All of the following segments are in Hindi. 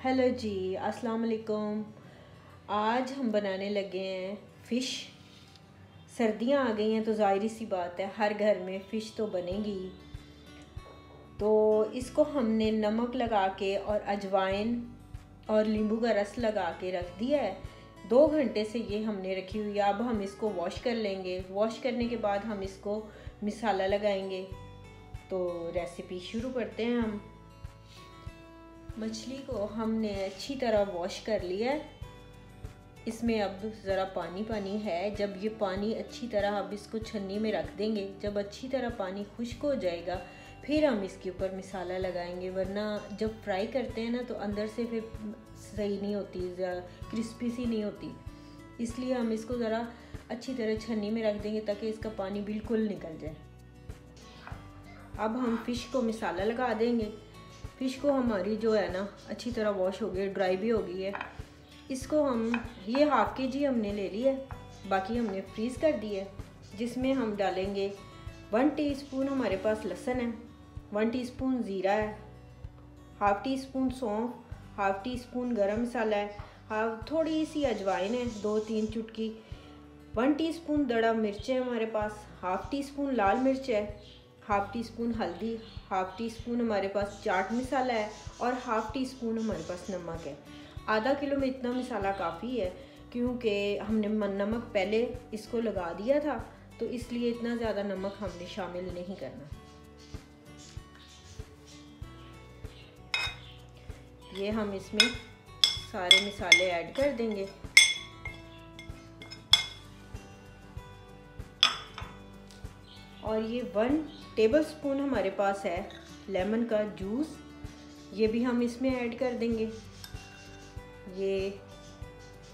हेलो जी, अस्सलाम वालेकुम। आज हम बनाने लगे हैं फ़िश। सर्दियां आ गई हैं तो ज़ाहिर सी बात है हर घर में फ़िश तो बनेगी। तो इसको हमने नमक लगा के और अजवाइन और नींबू का रस लगा के रख दिया है। 2 घंटे से ये हमने रखी हुई है। अब हम इसको वॉश कर लेंगे। वॉश करने के बाद हम इसको मसाला लगाएंगे। तो रेसिपी शुरू करते हैं हम। मछली को हमने अच्छी तरह वॉश कर लिया है। इसमें अब ज़रा पानी पानी है। जब ये पानी अच्छी तरह, अब इसको छन्नी में रख देंगे। जब अच्छी तरह पानी खुश्क हो जाएगा फिर हम इसके ऊपर मसाला लगाएंगे, वरना जब फ्राई करते हैं ना तो अंदर से फिर सही नहीं होती, क्रिस्पी सी नहीं होती। इसलिए हम इसको ज़रा अच्छी तरह छन्नी में रख देंगे ताकि इसका पानी बिल्कुल निकल जाए। अब हम फ़िश को मसाला लगा देंगे। फ़िश को हमारी जो है ना अच्छी तरह वॉश हो गई, ड्राई भी हो गई है। इसको हम ये हाफ़ के-जी हमने ले लिया है, बाकी हमने फ्रीज़ कर दिया है। जिसमें हम डालेंगे 1 टीस्पून हमारे पास लहसुन है, 1 टीस्पून ज़ीरा है, हाफ़ टीस्पून सौंफ, हाफ़ टीस्पून गरम मसाला है, थोड़ी सी अजवाइन है 2-3 चुटकी, 1 टीस्पून दड़ा मिर्च है हमारे पास, हाफ़ टीस्पून लाल मिर्च है, हाफ़ टीस्पून हल्दी, हाफ़ टीस्पून हमारे पास चाट मसाला है और हाफ़ टीस्पून हमारे पास नमक है। आधा किलो में इतना मसाला काफ़ी है क्योंकि हमने नमक पहले इसको लगा दिया था, तो इसलिए इतना ज़्यादा नमक हमने शामिल नहीं करना। ये हम इसमें सारे मसाले ऐड कर देंगे। और ये 1 टेबलस्पून हमारे पास है लेमन का जूस, ये भी हम इसमें ऐड कर देंगे। ये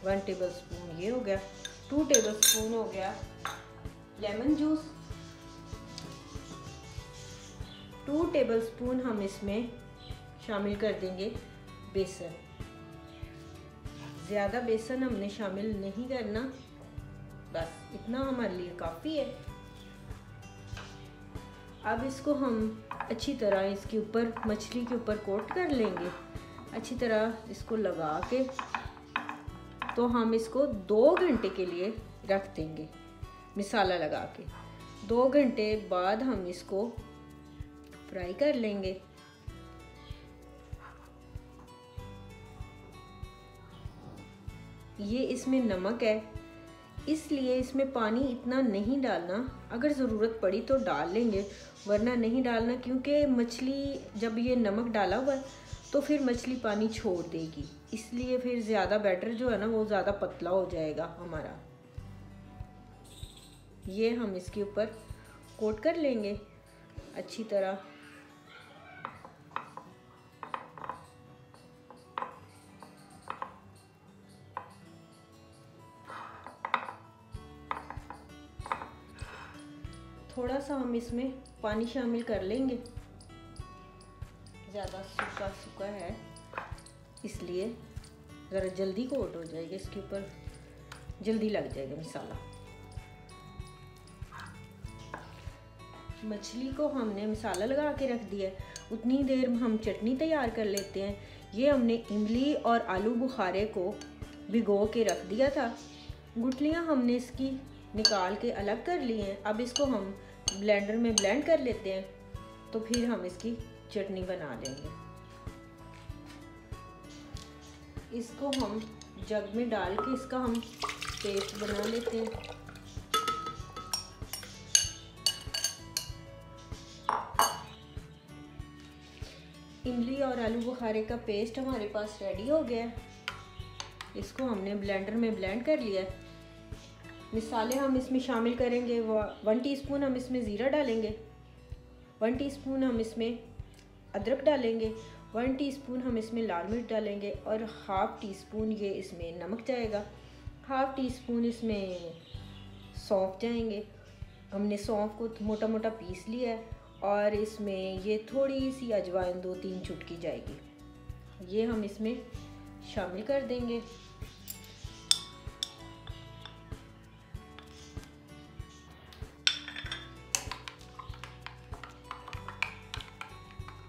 1 टेबलस्पून ये हो गया। 2 टेबलस्पून हो गया लेमन जूस। 2 टेबलस्पून हम इसमें शामिल कर देंगे बेसन। ज़्यादा बेसन हमने शामिल नहीं करना, बस इतना हमारे लिए काफ़ी है। अब इसको हम अच्छी तरह इसके ऊपर, मछली के ऊपर कोट कर लेंगे अच्छी तरह इसको लगा के। तो हम इसको 2 घंटे के लिए रख देंगे मसाला लगा के। 2 घंटे बाद हम इसको फ्राई कर लेंगे। ये इसमें नमक है, इसलिए इसमें पानी इतना नहीं डालना। अगर ज़रूरत पड़ी तो डाल लेंगे, वरना नहीं डालना, क्योंकि मछली जब ये नमक डाला हुआ है तो फिर मछली पानी छोड़ देगी। इसलिए फिर ज़्यादा बैटर जो है ना वो ज़्यादा पतला हो जाएगा हमारा। ये हम इसके ऊपर कोट कर लेंगे अच्छी तरह। थोड़ा सा हम इसमें पानी शामिल कर लेंगे, ज़्यादा सूखा सूखा है इसलिए ज़रा जल्दी कोट हो जाएगा, इसके ऊपर जल्दी लग जाएगा मसाला। मछली को हमने मसाला लगा के रख दिया है। उतनी देर में हम चटनी तैयार कर लेते हैं। ये हमने इमली और आलू बुखारे को भिगो के रख दिया था। गुठलियाँ हमने इसकी निकाल के अलग कर ली हैं। अब इसको हम ब्लेंडर में ब्लेंड कर लेते हैं, तो फिर हम इसकी चटनी बना लेंगे। इसको हम जग में डाल के इसका हम पेस्ट बना लेते हैं। इमली और आलू बुखारे का पेस्ट हमारे पास रेडी हो गया है। इसको हमने ब्लेंडर में ब्लेंड कर लिया है। मसाले हम इसमें शामिल करेंगे। 1 टीस्पून हम इसमें ज़ीरा डालेंगे, 1 टीस्पून हम इसमें अदरक डालेंगे, 1 टीस्पून हम इसमें लाल मिर्च डालेंगे और हाफ़ टीस्पून ये इसमें नमक जाएगा, हाफ़ टीस्पून इसमें सौंफ जाएंगे। हमने सौंफ को मोटा मोटा पीस लिया है और इसमें ये थोड़ी सी अजवाइन 2-3 चुटकी जाएगी, ये हम इसमें शामिल कर देंगे।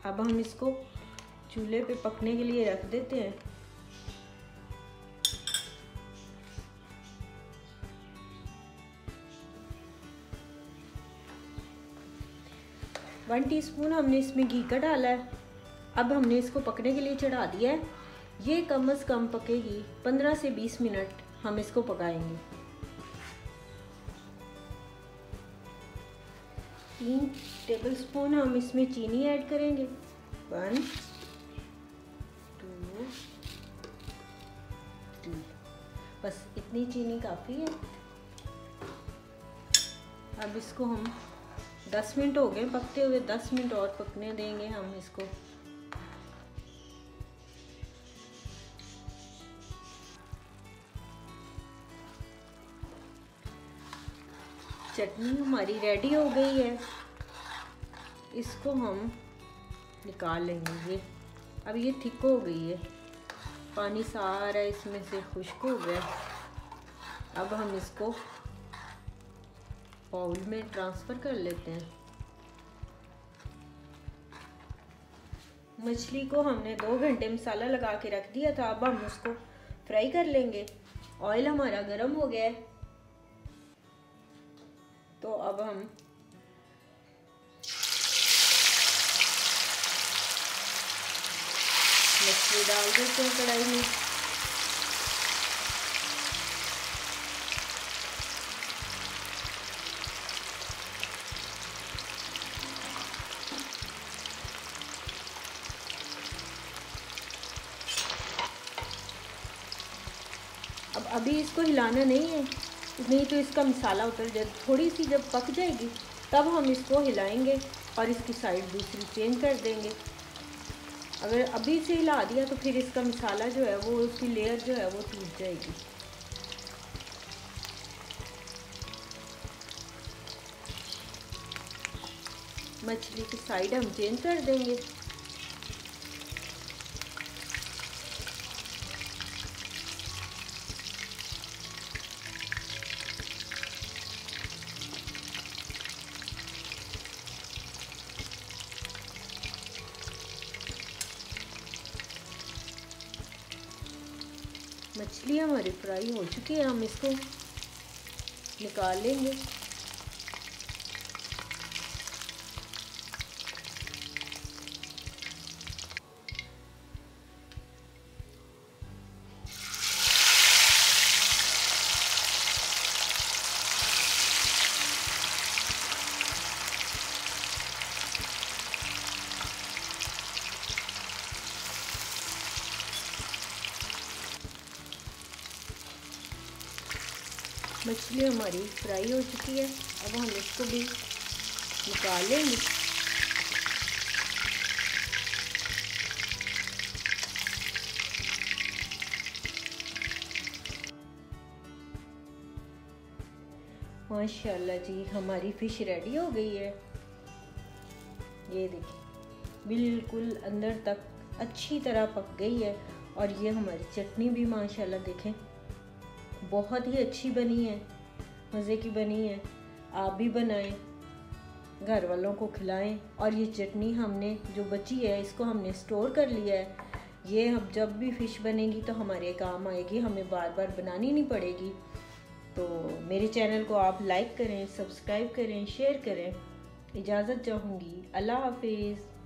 अब हम इसको चूल्हे पे पकने के लिए रख देते हैं। 1 टीस्पून हमने इसमें घी का डाला है। अब हमने इसको पकने के लिए चढ़ा दिया है। ये कम से कम पकेगी 15 से 20 मिनट हम इसको पकाएंगे। 3 टेबलस्पून हम इसमें चीनी ऐड करेंगे। 1 2 3, बस इतनी चीनी काफ़ी है। अब इसको हम 10 मिनट हो गए पकते हुए, 10 मिनट और पकने देंगे हम इसको। चटनी हमारी रेडी हो गई है, इसको हम निकाल लेंगे। ये अब ये थिक हो गई है, पानी सारा इसमें से खुश्क हो गया। अब हम इसको बाउल में ट्रांसफ़र कर लेते हैं। मछली को हमने 2 घंटे मसाला लगा के रख दिया था। अब हम उसको फ्राई कर लेंगे। ऑयल हमारा गर्म हो गया है, तो अब हम मछली डाल देते हैं कढ़ाई में। अब अभी इसको हिलाना नहीं है, नहीं तो इसका मसाला उतर जाए। थोड़ी सी जब पक जाएगी तब हम इसको हिलाएंगे और इसकी साइड दूसरी चेंज कर देंगे। अगर अभी से हिला दिया तो फिर इसका मसाला जो है वो, उसकी लेयर जो है वो टूट जाएगी। मछली की साइड हम चेंज कर देंगे। मछली हमारी फ्राई हो चुकी है, हम इसको निकाल लेंगे। मछली हमारी फ्राई हो चुकी है, अब हम इसको भी निकाल लेंगे। माशाल्लाह जी, हमारी फ़िश रेडी हो गई है। ये देखिए बिल्कुल अंदर तक अच्छी तरह पक गई है। और ये हमारी चटनी भी माशाल्लाह देखें बहुत ही अच्छी बनी है, मज़े की बनी है। आप भी बनाएं, घर वालों को खिलाएं। और ये चटनी हमने जो बची है इसको हमने स्टोर कर लिया है। ये हम जब भी फ़िश बनेगी तो हमारे काम आएगी, हमें बार बार बनानी नहीं पड़ेगी। तो मेरे चैनल को आप लाइक करें, सब्सक्राइब करें, शेयर करें। इजाज़त चाहूँगी। अल्लाह हाफिज़।